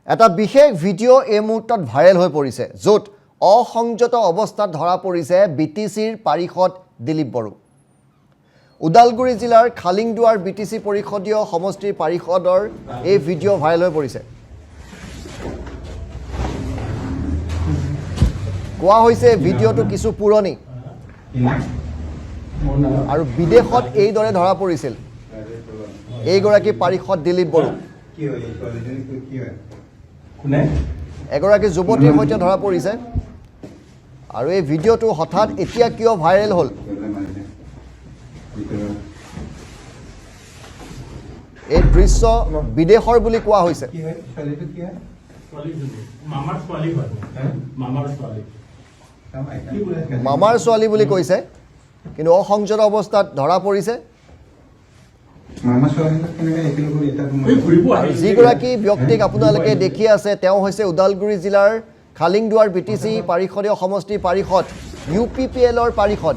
এটা বিশেষ ভিডিঅ' এই মুহূৰ্তত ভাইৰেল হৈ পৰিছে য'ত অসংযত অৱস্থাত ধৰা পৰিছে বিটিচিৰ পাৰিষদ দিলীপ বড়ো উদালগুৰি জিলাৰ খালিংদুৱাৰ বিটিচি পৰিষদীয় সমষ্টিৰ পাৰিষদৰ এই ভিডিঅ' ভাইৰেল হৈ পৰিছে কোৱা হৈছে ভিডিঅ'টো কিছু পুৰণি আৰু বিদেশত এইদৰে ধৰা পৰিছিল এইগৰাকী পাৰিষদ দিলীপ বড়ো এগৰাকী যুৱতীৰ সৈতে ধৰা পৰিছে আৰু এই ভিডিঅ'টো হঠাৎ এতিয়া কিয় ভাইৰেল হ'ল এই দৃশ্য বিদেশৰ বুলি কোৱা হৈছে মামাৰ ছোৱালী বুলি কৈছে কিন্তু অসংযত অৱস্থাত ধৰা পৰিছে যিগৰাকী ব্যক্তিক আপোনালোকে দেখি আছে তেওঁ হৈছে উদালগুৰি জিলাৰ খালিংদুৱাৰ বিটিচি পাৰিষদীয় সমষ্টিৰ পাৰিষদ UPPLৰ পাৰিষদ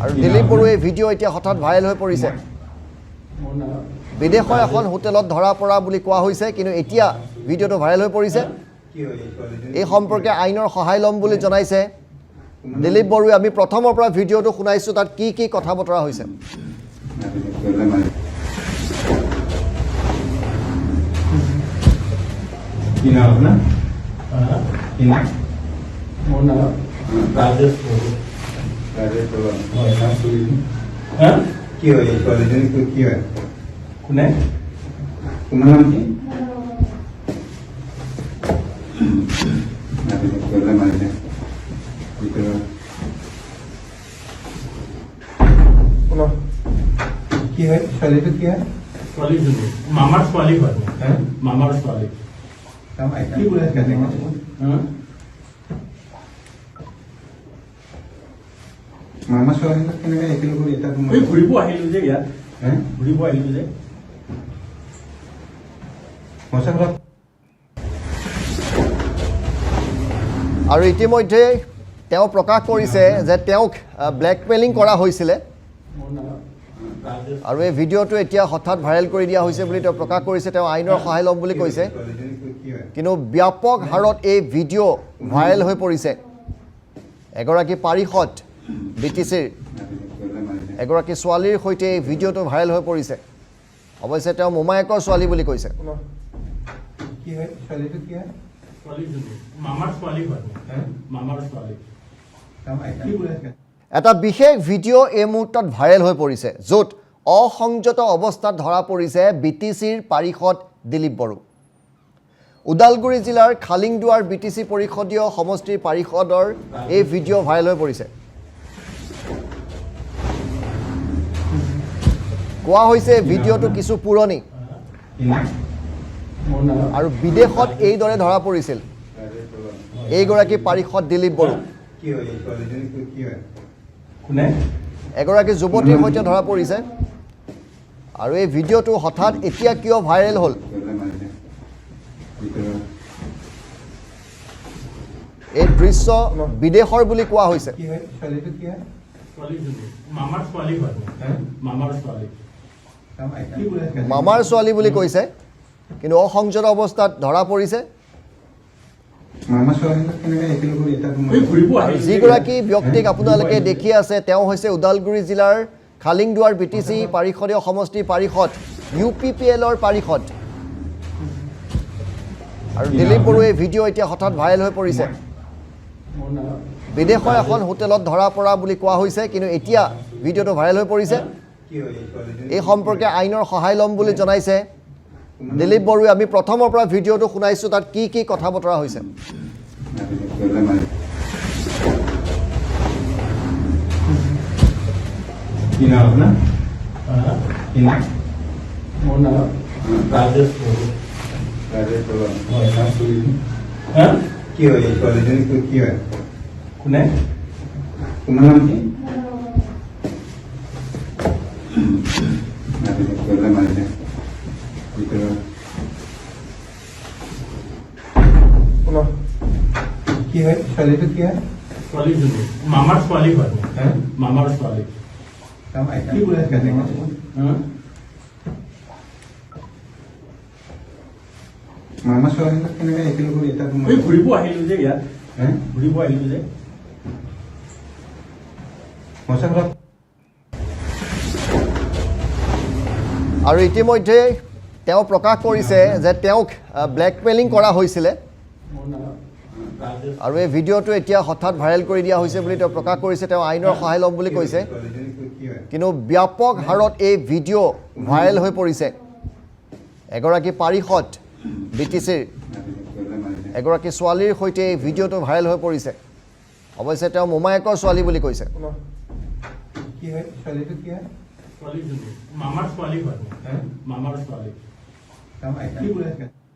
আৰু দিলীপ বড়োৱে ভিডিঅ' এতিয়া হঠাৎ ভাইৰেল হৈ পৰিছে বিদেশৰ এখন হোটেলত ধৰা পৰা বুলি কোৱা হৈছে কিন্তু এতিয়া ভিডিঅ'টো ভাইৰেল হৈ পৰিছে এই সম্পৰ্কে আইনৰ সহায় ল'ম বুলি জনাইছে দিলীপ বড়োৱে আমি প্ৰথমৰ পৰা ভিডিঅ'টো শুনাইছো তাত কি কি কথা বতৰা হৈছে কি নাম আপোনাৰ কি নাম মোৰ নাম ৰাজেশ বড়ো হয় নাম শুনিলোঁ কি হয় এই ছোৱালীজনী কি হয় কোনে তোমাৰ নাম কি কি হয় ছোৱালীটো কি হয় ছোৱালীজনী মামাৰ ছোৱালী হয় মামাৰ ছোৱালী কি বোলে মামা ছোৱালী কেনেকৈ একেলগে এটা ঘূৰিব আহিলো যে ইয়াত ঘূৰিব আহিলো যে আৰু ইতিমধ্যে তেওঁ প্ৰকাশ কৰিছে যে তেওঁক ব্লেকমেইলিং কৰা হৈছিলে আৰু এই ভিডিঅ'টো এতিয়া হঠাৎ ভাইৰেল কৰি দিয়া হৈছে বুলি তেওঁ প্ৰকাশ কৰিছে তেওঁ আইনৰ সহায় ল'ম বুলি কৈছে কিন্তু ব্যাপক হাৰত এই ভিডিঅ' ভাইৰেল হৈ পৰিছে এগৰাকী পাৰিষদ বিটিচিৰ এগৰাকী ছোৱালীৰ সৈতে এই ভিডিঅ'টো ভাইৰেল হৈ পৰিছে অৱশ্যে তেওঁ মোমায়েকৰ ছোৱালী বুলি কৈছে কি হয় ছোৱালীটো কি হয় ছোৱালীজনী মামাৰ ছোৱালী হয় মামাৰ ছোৱালী কি বোলে এটা বিশেষ ভিডিঅ' এই মুহূৰ্তত ভাইৰেল হৈ পৰিছে য'ত অসংযত অৱস্থাত ধৰা পৰিছে বিটিচিৰ পাৰিষদ দিলীপ বড়ো উদালগুৰি জিলাৰ খালিংদুৱাৰ বিটিচি পৰিষদীয় সমষ্টিৰ পাৰিষদৰ এই ভিডিঅ' ভাইৰেল হৈ পৰিছে কোৱা হৈছে ভিডিঅ'টো কিছু পুৰণি আৰু বিদেশত এইদৰে ধৰা পৰিছিল এইগৰাকী পাৰিষদ দিলীপ বড়ো এগৰাকী যুৱতীৰ সৈতে ধৰা পৰিছে আৰু এই ভিডিঅ'টো হঠাৎ এতিয়া কিয় ভাইৰেল হ'ল এই দৃশ্য বিদেশৰ বুলি কোৱা হৈছে মামাৰ ছোৱালী বুলি কৈছে কিন্তু অসংযত অৱস্থাত ধৰা পৰিছে যিগৰাকী ব্যক্তিক আপোনালোকে দেখি আছে তেওঁ হৈছে উদালগুৰি জিলাৰ খালিংদুৱাৰ বিটিচি পাৰিষদীয় সমষ্টিৰ পাৰিষদ UPPLৰ পাৰিষদ আৰু দিলীপ বড়োৱে ভিডিঅ' এতিয়া হঠাৎ ভাইৰেল হৈ পৰিছে বিদেশৰ এখন হোটেলত ধৰা পৰা বুলি কোৱা হৈছে কিন্তু এতিয়া ভিডিঅ'টো ভাইৰেল হৈ পৰিছে এই সম্পৰ্কে আইনৰ সহায় ল'ম বুলি জনাইছে দিলীপ বড়োৱে আমি প্ৰথমৰ পৰা ভিডিঅ'টো শুনাইছো তাত কি কি কথা বতৰা হৈছে কি নাম আপোনাৰ কি নাম মোৰ নাম ৰাজেশ বড়ো হয় নাম শুনিলোঁ কি হয় এই ছোৱালীজনী কি হয় কোনে তোমাৰ নাম কি কি হয় ছোৱালীটো কি হয় ছোৱালীজনী মামাৰ ছোৱালী হয় মামাৰ ছোৱালী কি বোলে মামা ছোৱালীহঁতক কেনেকৈ একেলগে এটা এই ঘূৰিব আহিলো যে ইয়াত হে ঘূৰিব আহিলো যে সঁচা কথা আৰু ইতিমধ্যে তেওঁ প্ৰকাশ কৰিছে যে তেওঁক ব্লেকমেইলিং কৰা হৈছিলে আৰু এই ভিডিঅ'টো এতিয়া হঠাৎ ভাইৰেল কৰি দিয়া হৈছে বুলি তেওঁ প্ৰকাশ কৰিছে তেওঁ আইনৰ সহায় ল'ম বুলি কৈছে কিন্তু ব্যাপক হাৰত এই ভিডিঅ' ভাইৰেল হৈ পৰিছে এগৰাকী পাৰিষদ BTCৰ এগৰাকী ছোৱালীৰ সৈতে এই ভিডিঅ'টো ভাইৰেল হৈ পৰিছে অৱশ্যে তেওঁ মোমায়েকৰ ছোৱালী বুলি কৈছে কি হয় ছোৱালীটো কি হয় ছোৱালীজনী মামাৰ ছোৱালী হয় হে মামাৰ ছোৱালী কি বোলে